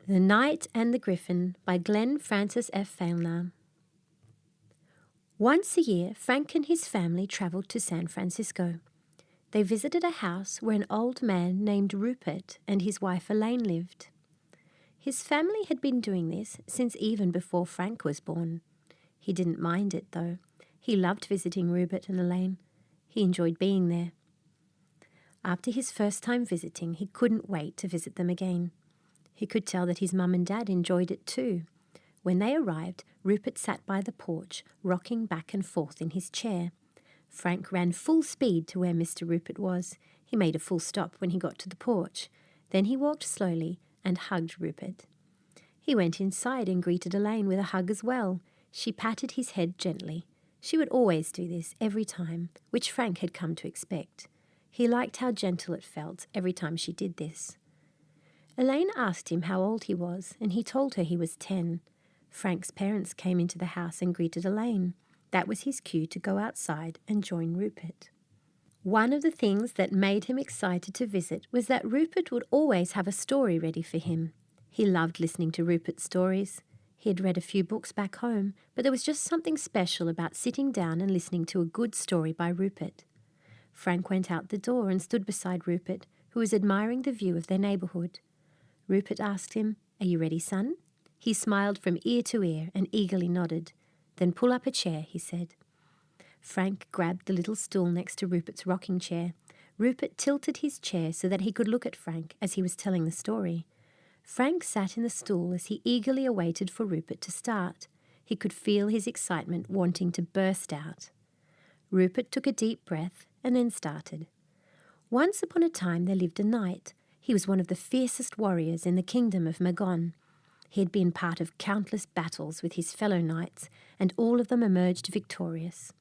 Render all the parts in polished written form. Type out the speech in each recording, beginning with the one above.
The Knight and the Griffin by Glenn Francis F. Failnar. Once a year, Frank and his family travelled to San Francisco. They visited a house where an old man named Rupert and his wife Elaine lived. His family had been doing this since even before Frank was born. He didn't mind it, though. He loved visiting Rupert and Elaine. He enjoyed being there. After his first time visiting, he couldn't wait to visit them again. He could tell that his mum and dad enjoyed it too. When they arrived, Rupert sat by the porch, rocking back and forth in his chair. Frank ran full speed to where Mr. Rupert was. He made a full stop when he got to the porch. Then he walked slowly and hugged Rupert. He went inside and greeted Elaine with a hug as well. She patted his head gently. She would always do this every time, which Frank had come to expect. He liked how gentle it felt every time she did this. Elaine asked him how old he was, and he told her he was 10. Frank's parents came into the house and greeted Elaine. That was his cue to go outside and join Rupert. One of the things that made him excited to visit was that Rupert would always have a story ready for him. He loved listening to Rupert's stories. He had read a few books back home, but there was just something special about sitting down and listening to a good story by Rupert. Frank went out the door and stood beside Rupert, who was admiring the view of their neighbourhood. Rupert asked him, "Are you ready, son?" He smiled from ear to ear and eagerly nodded. "Then pull up a chair," he said. Frank grabbed the little stool next to Rupert's rocking chair. Rupert tilted his chair so that he could look at Frank as he was telling the story. Frank sat in the stool as he eagerly awaited for Rupert to start. He could feel his excitement wanting to burst out. Rupert took a deep breath and then started. Once upon a time there lived a knight. He was one of the fiercest warriors in the kingdom of Magon. He had been part of countless battles with his fellow knights, and all of them emerged victorious.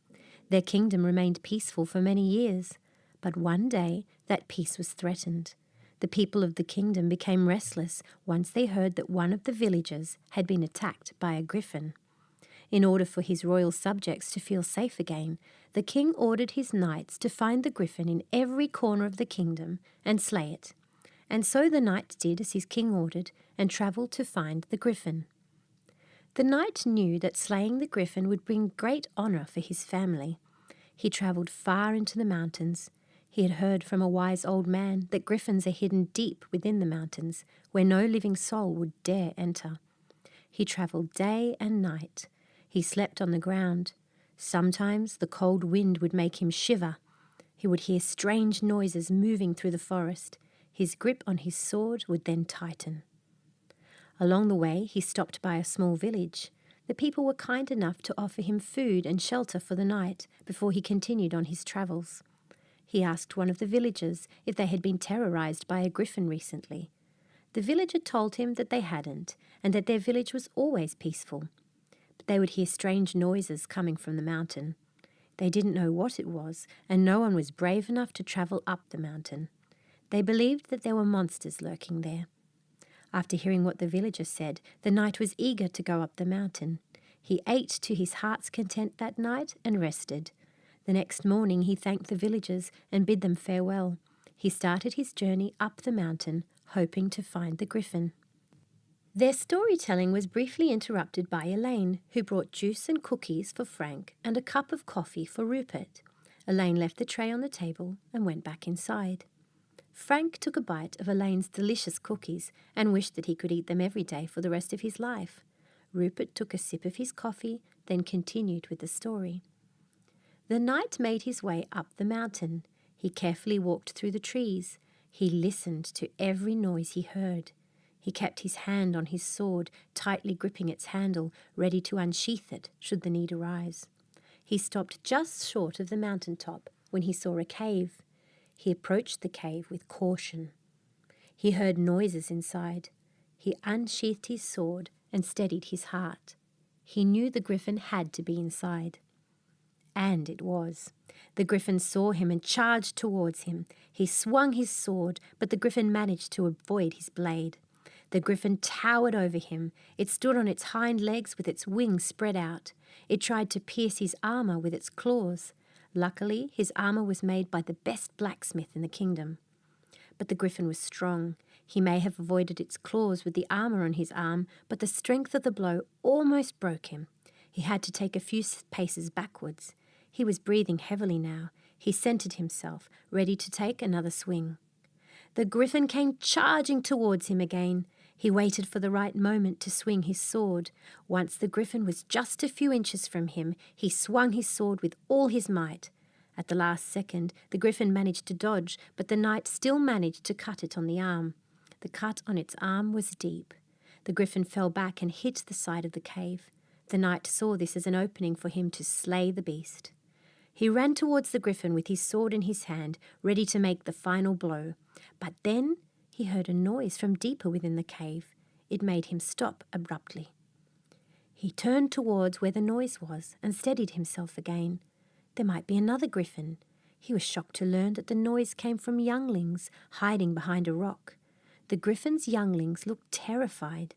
Their kingdom remained peaceful for many years, but one day that peace was threatened. The people of the kingdom became restless once they heard that one of the villagers had been attacked by a griffin. In order for his royal subjects to feel safe again, the king ordered his knights to find the griffin in every corner of the kingdom and slay it. And so the knight did as his king ordered and travelled to find the griffin. The knight knew that slaying the griffin would bring great honour for his family. He travelled far into the mountains. He had heard from a wise old man that griffins are hidden deep within the mountains, where no living soul would dare enter. He travelled day and night. He slept on the ground. Sometimes the cold wind would make him shiver. He would hear strange noises moving through the forest. His grip on his sword would then tighten. Along the way, he stopped by a small village. The people were kind enough to offer him food and shelter for the night before he continued on his travels. He asked one of the villagers if they had been terrorized by a griffin recently. The villager told him that they hadn't, and that their village was always peaceful. But they would hear strange noises coming from the mountain. They didn't know what it was, and no one was brave enough to travel up the mountain. They believed that there were monsters lurking there. After hearing what the villager said, the knight was eager to go up the mountain. He ate to his heart's content that night and rested. The next morning he thanked the villagers and bid them farewell. He started his journey up the mountain, hoping to find the griffin. Their storytelling was briefly interrupted by Elaine, who brought juice and cookies for Frank and a cup of coffee for Rupert. Elaine left the tray on the table and went back inside. Frank took a bite of Elaine's delicious cookies and wished that he could eat them every day for the rest of his life. Rupert took a sip of his coffee, then continued with the story. The knight made his way up the mountain. He carefully walked through the trees. He listened to every noise he heard. He kept his hand on his sword, tightly gripping its handle, ready to unsheath it should the need arise. He stopped just short of the mountain top when he saw a cave. He approached the cave with caution. He heard noises inside. He unsheathed his sword and steadied his heart. He knew the griffin had to be inside. And it was. The griffin saw him and charged towards him. He swung his sword, but the griffin managed to avoid his blade. The griffin towered over him. It stood on its hind legs with its wings spread out. It tried to pierce his armour with its claws. Luckily, his armour was made by the best blacksmith in the kingdom. but the griffin was strong. He may have avoided its claws with the armor on his arm, but the strength of the blow almost broke him. He had to take a few paces backwards. He was breathing heavily now. He centered himself, ready to take another swing. The griffin came charging towards him again. He waited for the right moment to swing his sword. Once the griffin was just a few inches from him, he swung his sword with all his might. At the last second, the griffin managed to dodge, but the knight still managed to cut it on the arm. The cut on its arm was deep. The griffin fell back and hit the side of the cave. The knight saw this as an opening for him to slay the beast. He ran towards the griffin with his sword in his hand, ready to make the final blow. But then he heard a noise from deeper within the cave. It made him stop abruptly. He turned towards where the noise was and steadied himself again. There might be another griffin. He was shocked to learn that the noise came from younglings hiding behind a rock. The griffin's younglings looked terrified.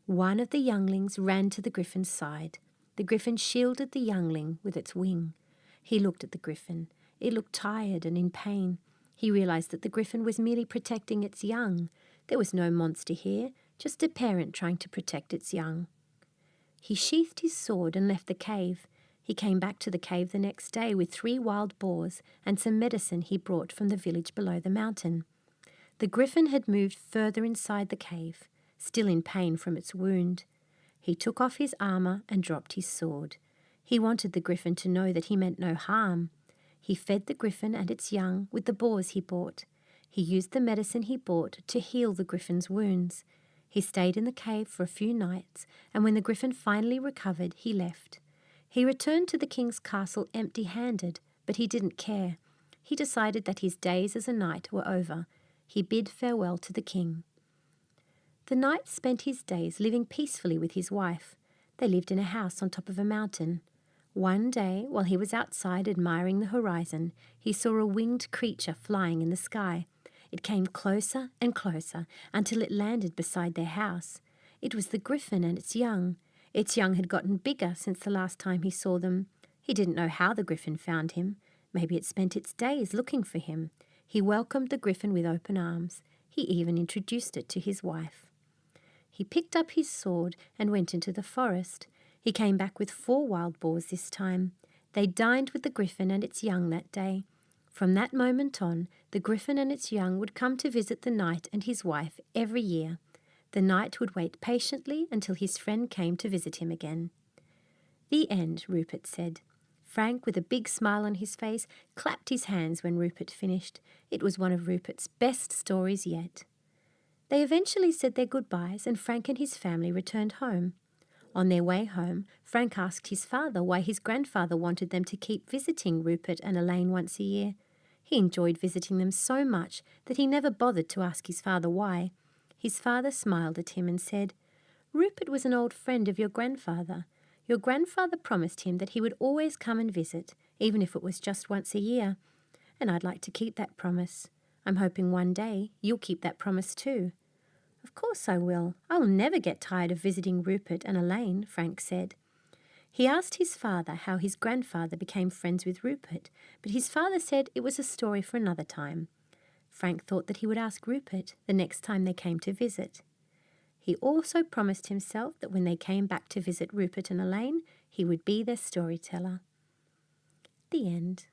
One of the younglings ran to the griffin's side. The griffin shielded the youngling with its wing. He looked at the griffin. It looked tired and in pain. He realized that the griffin was merely protecting its young. There was no monster here, just a parent trying to protect its young. He sheathed his sword and left the cave. He came back to the cave the next day with 3 wild boars and some medicine he brought from the village below the mountain. The griffin had moved further inside the cave, still in pain from its wound. He took off his armor and dropped his sword. He wanted the griffin to know that he meant no harm. He fed the griffin and its young with the boars he bought. He used the medicine he bought to heal the griffin's wounds. He stayed in the cave for a few nights, and when the griffin finally recovered, he left. He returned to the king's castle empty-handed, but he didn't care. He decided that his days as a knight were over. He bid farewell to the king. The knight spent his days living peacefully with his wife. They lived in a house on top of a mountain. One day, while he was outside admiring the horizon, he saw a winged creature flying in the sky. It came closer and closer until it landed beside their house. It was the griffin and its young. Its young had gotten bigger since the last time he saw them. He didn't know how the griffin found him. Maybe it spent its days looking for him. He welcomed the griffin with open arms. He even introduced it to his wife. He picked up his sword and went into the forest. He came back with 4 wild boars this time. They dined with the griffin and its young that day. From that moment on, the griffin and its young would come to visit the knight and his wife every year. The knight would wait patiently until his friend came to visit him again. "The end," Rupert said. Frank, with a big smile on his face, clapped his hands when Rupert finished. It was one of Rupert's best stories yet. They eventually said their goodbyes, and Frank and his family returned home. On their way home, Frank asked his father why his grandfather wanted them to keep visiting Rupert and Elaine once a year. He enjoyed visiting them so much that he never bothered to ask his father why. His father smiled at him and said, "Rupert was an old friend of your grandfather. Your grandfather promised him that he would always come and visit, even if it was just once a year. And I'd like to keep that promise. I'm hoping one day you'll keep that promise too." "Of course I will. I'll never get tired of visiting Rupert and Elaine," Frank said. He asked his father how his grandfather became friends with Rupert, but his father said it was a story for another time. Frank thought that he would ask Rupert the next time they came to visit. He also promised himself that when they came back to visit Rupert and Elaine, he would be their storyteller. The end.